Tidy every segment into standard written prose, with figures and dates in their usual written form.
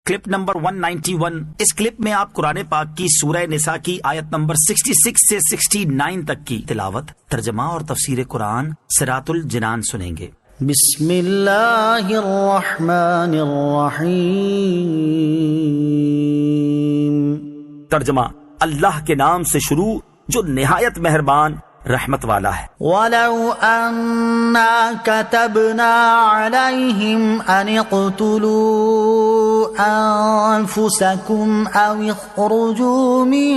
Clip number 191۔ اس clip میں آپ قرآن پاک کی سورہ نساء کی آیت نمبر 66 سے 69 تک کی تلاوت، ترجمہ اور تفسیر قرآن صراط الجنان سنیں گے۔ بسم اللہ الرحمن الرحیم۔ ترجمہ، اللہ کے نام سے شروع جو نہایت مہربان رحمت والا ہے۔ وَلَوْ أَنَّا كَتَبْنَا عَلَيْهِمْ أَنِ اقْتُلُوا أَنفُسَكُمْ أَوْ اخْرُجُوا مِنْ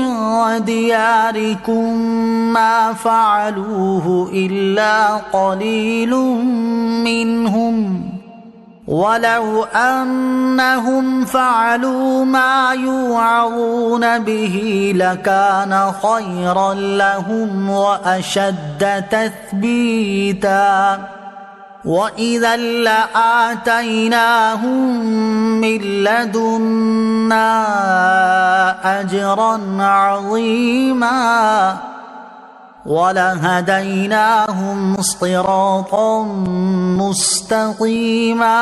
دِيَارِكُمْ مَا فَعَلُوهُ إِلَّا قَلِيلٌ مِّنْهُمْ وَلَوْ أَنَّهُمْ فَعَلُوا مَا يُوعظُونَ بِهِ لَكَانَ خَيْرًا لَهُمْ وَأَشَدَّ تَثْبِيتًا وَإِذًا لَّآتَيْنَاهُم مِّن لَّدُنَّا أَجْرًا عَظِيمًا وَلَهَدَيْنَاهُمْ صِرَاطًا مُسْتَقِيمًا۔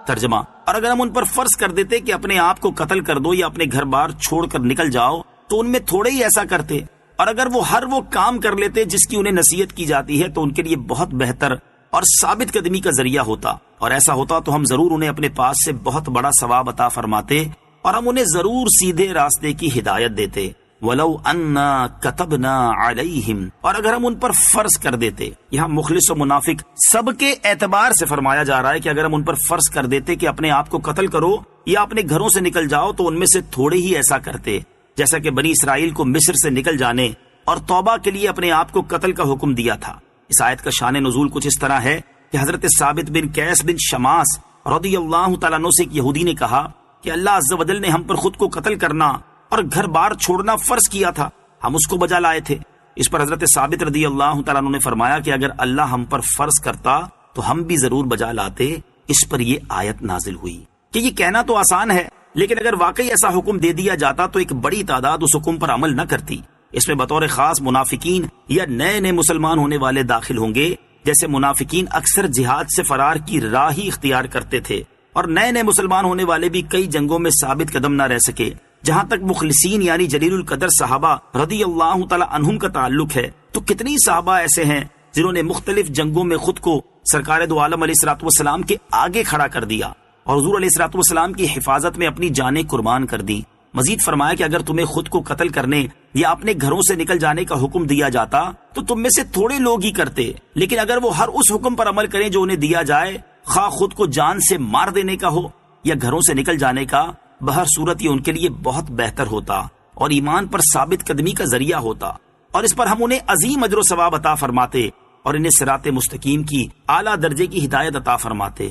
ترجمہ، اور اگر ہم ان پر فرض کر دیتے کہ اپنے آپ کو قتل کر دو یا اپنے گھر بار چھوڑ کر نکل جاؤ تو ان میں تھوڑے ہی ایسا کرتے، اور اگر وہ ہر وہ کام کر لیتے جس کی انہیں نصیحت کی جاتی ہے تو ان کے لیے بہت بہتر اور ثابت قدمی کا ذریعہ ہوتا، اور ایسا ہوتا تو ہم ضرور انہیں اپنے پاس سے بہت بڑا ثواب عطا فرماتے اور ہم انہیں ضرور سیدھے راستے کی ہدایت دیتے۔ وَلَوْ أَنَّا كَتَبْنَا عَلَيْهِمْ، اور اگر ہم ان پر فرض کر دیتے، یہاں مخلص و منافق سب کے اعتبار سے فرمایا جا رہا ہے کہ اگر ہم ان پر فرض کر دیتے کہ اپنے آپ کو قتل کرو یا اپنے گھروں سے نکل جاؤ تو ان میں سے تھوڑے ہی ایسا کرتے، جیسا کہ بنی اسرائیل کو مصر سے نکل جانے اور توبہ کے لیے اپنے آپ کو قتل کا حکم دیا تھا۔ اس آیت کا شان نزول کچھ اس طرح ہے کہ حضرت ثابت بن قیس بن شماس رضی اللہ تعالیٰ عنہ سے ایک یہودی نے کہا کہ اللہ عز و جل نے ہم پر خود کو قتل کرنا اور گھر بار چھوڑنا فرض کیا تھا، ہم اس کو بجا لائے تھے۔ اس پر حضرت ثابت رضی اللہ تعالیٰ عنہ نے فرمایا کہ اگر اللہ ہم پر فرض کرتا تو ہم بھی ضرور بجا لاتے۔ اس پر یہ آیت نازل ہوئی کہ یہ کہنا تو آسان ہے، لیکن اگر واقعی ایسا حکم دے دیا جاتا تو ایک بڑی تعداد اس حکم پر عمل نہ کرتی۔ اس میں بطور خاص منافقین یا نئے نئے مسلمان ہونے والے داخل ہوں گے، جیسے منافقین اکثر جہاد سے فرار کی راہ ہی اختیار کرتے تھے، اور نئے نئے مسلمان ہونے والے بھی کئی جنگوں میں ثابت قدم نہ رہ سکے۔ جہاں تک مخلصین یعنی جلیل القدر صحابہ رضی اللہ تعالی عنہم کا تعلق ہے تو کتنی صحابہ ایسے ہیں جنہوں نے مختلف جنگوں میں خود کو سرکار دو عالم علیہ الصلوۃ والسلام کے آگے کھڑا کر دیا اور حضور علیہ الصلوۃ والسلام کی حفاظت میں اپنی جانیں قربان کر دی۔ مزید فرمایا کہ اگر تمہیں خود کو قتل کرنے یا اپنے گھروں سے نکل جانے کا حکم دیا جاتا تو تم میں سے تھوڑے لوگ ہی کرتے، لیکن اگر وہ ہر اس حکم پر عمل کریں جو انہیں دیا جائے، خواہ خود کو جان سے مار دینے کا ہو یا گھروں سے نکل جانے کا، بہر صورت یہ ان کے لیے بہت بہتر ہوتا اور ایمان پر ثابت قدمی کا ذریعہ ہوتا، اور اس پر ہم انہیں عظیم اجر و ثواب عطا فرماتے اور انہیں صراط مستقیم کی اعلیٰ درجے کی ہدایت عطا فرماتے۔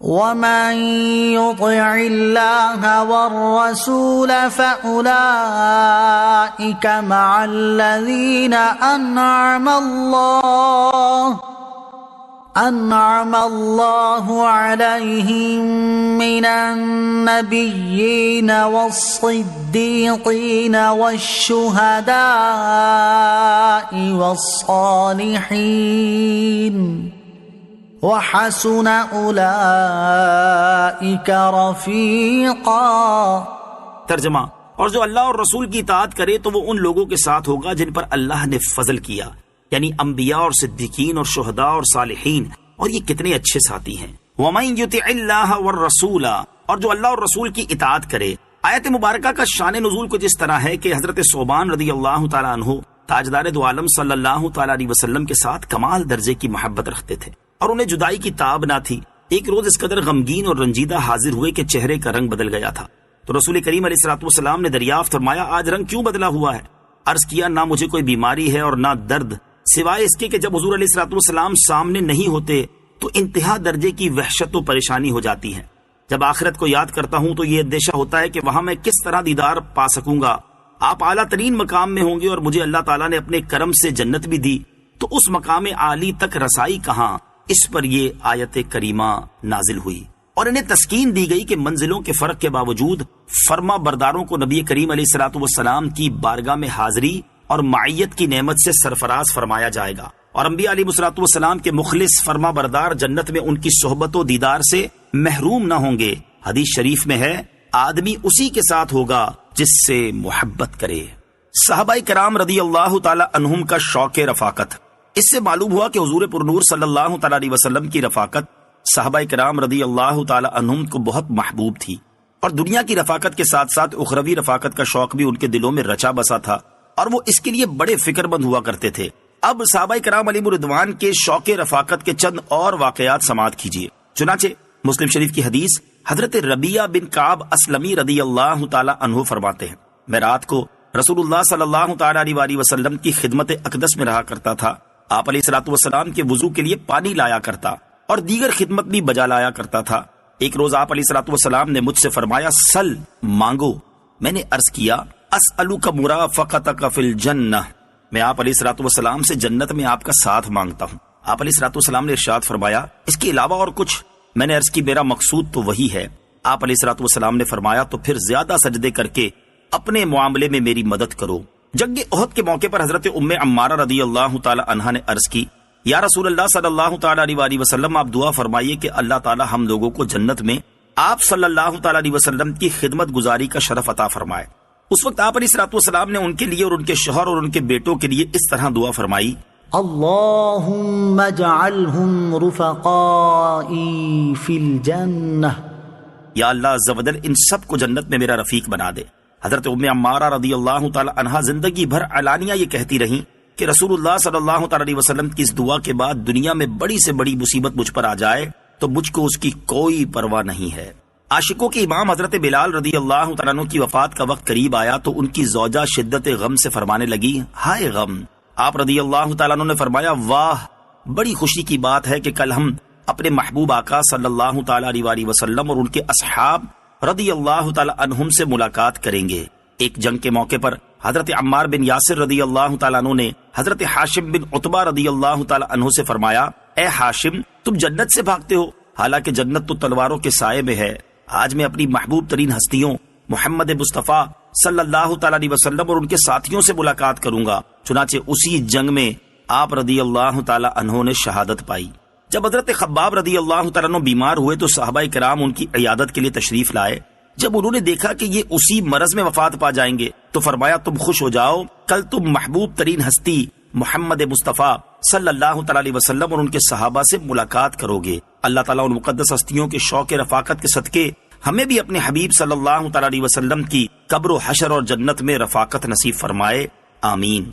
وَمَن يُطِعِ اللَّهَ وَالرَّسُولَ فَأُولَئِكَ مَعَ الَّذِينَ أنعم الله عليهم من النبيين والصديقين والشهداء والصالحين وحسن أولئك رفيقا۔ ترجمہ، اور جو اللہ اور رسول کی اطاعت کرے تو وہ ان لوگوں کے ساتھ ہوگا جن پر اللہ نے فضل کیا، یعنی انبیاء اور صدیقین اور شہداء اور صالحین، اور یہ کتنے اچھے ساتھی ہیں۔ وَمَن يُطِعِ اللَّهَ وَالرَّسُولَ، اور جو اللہ اور رسول کی اطاعت کرے۔ آیت مبارکہ کا شان نزول کچھ اس طرح ہے کہ حضرت ثوبان رضی اللہ تعالیٰ عنہ تاجدار دو عالم صلی اللہ تعالیٰ علیہ وسلم کے ساتھ کمال درجے کی محبت رکھتے تھے اور انہیں جدائی کی تاب نہ تھی۔ ایک روز اس قدر غمگین اور رنجیدہ حاضر ہوئے کہ چہرے کا رنگ بدل گیا تھا، تو رسول کریم علیہ الصلوۃ والسلام نے دریافت فرمایا، آج رنگ کیوں بدلا ہوا ہے؟ عرض کیا، نہ مجھے کوئی بیماری ہے اور نہ درد، سوائے اس کے کہ جب حضور علیہ الصلوۃ والسلام سامنے نہیں ہوتے تو انتہا درجے کی وحشت و پریشانی ہو جاتی ہے۔ جب آخرت کو یاد کرتا ہوں تو یہ اندیشہ ہوتا ہے کہ وہاں میں کس طرح دیدار پا سکوں گا۔ آپ اعلیٰ ترین مقام میں ہوں گے اور مجھے اللہ تعالیٰ نے اپنے کرم سے جنت بھی دی، تو اس مقام عالی تک رسائی کہاں؟ اس پر یہ آیت کریمہ نازل ہوئی اور انہیں تسکین دی گئی کہ منزلوں کے فرق کے باوجود فرما برداروں کو نبی کریم علیہ الصلوۃ والسلام کی بارگاہ میں حاضری اور معیت کی نعمت سے سرفراز فرمایا جائے گا، اور انبیاء علیہ الصلوۃ والسلام کے مخلص فرما بردار جنت میں ان کی صحبت و دیدار سے محروم نہ ہوں گے، حدیث شریف میں ہے آدمی اسی کے ساتھ ہوگا جس سے محبت کرے۔ صحابہ کرام رضی اللہ تعالی عنہم کا شوق رفاقت، اس سے معلوم ہوا کہ حضور پرنور صلی اللہ تعالی علیہ وسلم کی رفاقت صحابہ کرام رضی اللہ تعالی عنہم کو بہت محبوب تھی، اور دنیا کی رفاقت کے ساتھ ساتھ اخروی رفاقت کا شوق بھی ان کے دلوں میں رچا بسا تھا، اور وہ اس کے لیے بڑے فکر مند ہوا کرتے تھے۔ اب صحابہ کرام علیہم رضوان کے شوق رفاقت کے چند اور واقعات سماعت کیجیے۔ چنانچہ مسلم شریف کی حدیث، حضرت ربیعہ بن کعب اسلمی رضی اللہ تعالی عنہ فرماتے ہیں، میں رات کو رسول اللہ صلی اللہ تعالی علیہ وسلم کی خدمت اقدس میں رہا کرتا تھا۔ آپ علیہ الصلوۃ والسلام کے وضو کے لیے پانی لایا کرتا اور دیگر خدمت بھی بجا لایا کرتا تھا۔ ایک روز آپ علیہ الصلوۃ والسلام نے مجھ سے فرمایا، سل، مانگو۔ میں نے عرض کیا، اسألک مرافقتک فی الجنہ، میں آپ علیہ الصلوۃ والسلام سے جنت میں آپ کا ساتھ مانگتا ہوں۔ آپ علیہ الصلوۃ والسلام نے ارشاد فرمایا، اس کے علاوہ اور کچھ؟ میں نے عرض کی، میرا مقصود تو وہی ہے۔ آپ علیہ الصلوۃ والسلام نے فرمایا، تو پھر زیادہ سجدے کر کے اپنے معاملے میں میری مدد کرو۔ جنگ احد کے موقع پر حضرت ام عمارہ رضی اللہ تعالی عنہا نے عرض کی، یا رسول اللہ صلی اللہ تعالی علیہ وسلم، آپ دعا فرمائیے کہ اللہ تعالی ہم لوگوں کو جنت میں آپ صلی اللہ تعالی علیہ وسلم کی خدمت گزاری کا شرف عطا فرمائے۔ اس وقت آپ علیہ الصلوۃ والسلام نے ان کے لیے اور ان کے شوہر اور ان کے بیٹوں کے لیے اس طرح دعا فرمائی، اللهم اجعلهم رفقائي في الجنة، یا اللہ عز و جل ان سب کو جنت میں میرا رفیق بنا دے۔ حضرت ام عمارہ رضی اللہ تعالی عنہا زندگی بھر علانیہ یہ کہتی رہیں کہ رسول اللہ صلی اللہ تعالی علیہ وسلم کی اس دعا کے بعد دنیا میں بڑی سے بڑی مصیبت مجھ پر آ جائے تو مجھ کو اس کی کوئی پرواہ نہیں ہے۔ عاشقوں کے امام حضرت بلال رضی اللہ تعالیٰ عنہ کی وفات کا وقت قریب آیا تو ان کی زوجہ شدت غم سے فرمانے لگی، ہائے غم۔ آپ رضی اللہ تعالیٰ عنہ نے فرمایا، واہ، بڑی خوشی کی بات ہے کہ کل ہم اپنے محبوب آقا صلی اللہ تعالیٰ علیہ وسلم اور ان کے اصحاب رضی اللہ تعالیٰ عنہم سے ملاقات کریں گے۔ ایک جنگ کے موقع پر حضرت عمار بن یاسر رضی اللہ تعالیٰ عنہ نے حضرت ہاشم بن عتبہ رضی اللہ تعالیٰ عنہ سے فرمایا، اے ہاشم، تم جنت سے بھاگتے ہو، حالانکہ جنت تو تلواروں کے سائے میں ہے۔ آج میں اپنی محبوب ترین ہستیوں محمد مصطفیٰ صلی اللہ تعالیٰ علیہ وسلم اور ان کے ساتھیوں سے ملاقات کروں گا۔ چنانچہ اسی جنگ میں آپ رضی اللہ تعالیٰ عنہ نے شہادت پائی۔ جب حضرت خباب رضی اللہ تعالیٰ عنہ بیمار ہوئے تو صحابہ کرام ان کی عیادت کے لیے تشریف لائے۔ جب انہوں نے دیکھا کہ یہ اسی مرض میں وفات پا جائیں گے تو فرمایا، تم خوش ہو جاؤ، کل تم محبوب ترین ہستی محمد مصطفیٰ صلی اللہ تعالیٰ علیہ وسلم اور ان کے صحابہ سے ملاقات کرو گے۔ اللہ تعالیٰ ان مقدس ہستیوں کے شوق رفاقت کے صدقے ہمیں بھی اپنے حبیب صلی اللہ تعالیٰ علیہ وسلم کی قبر و حشر اور جنت میں رفاقت نصیب فرمائے، آمین۔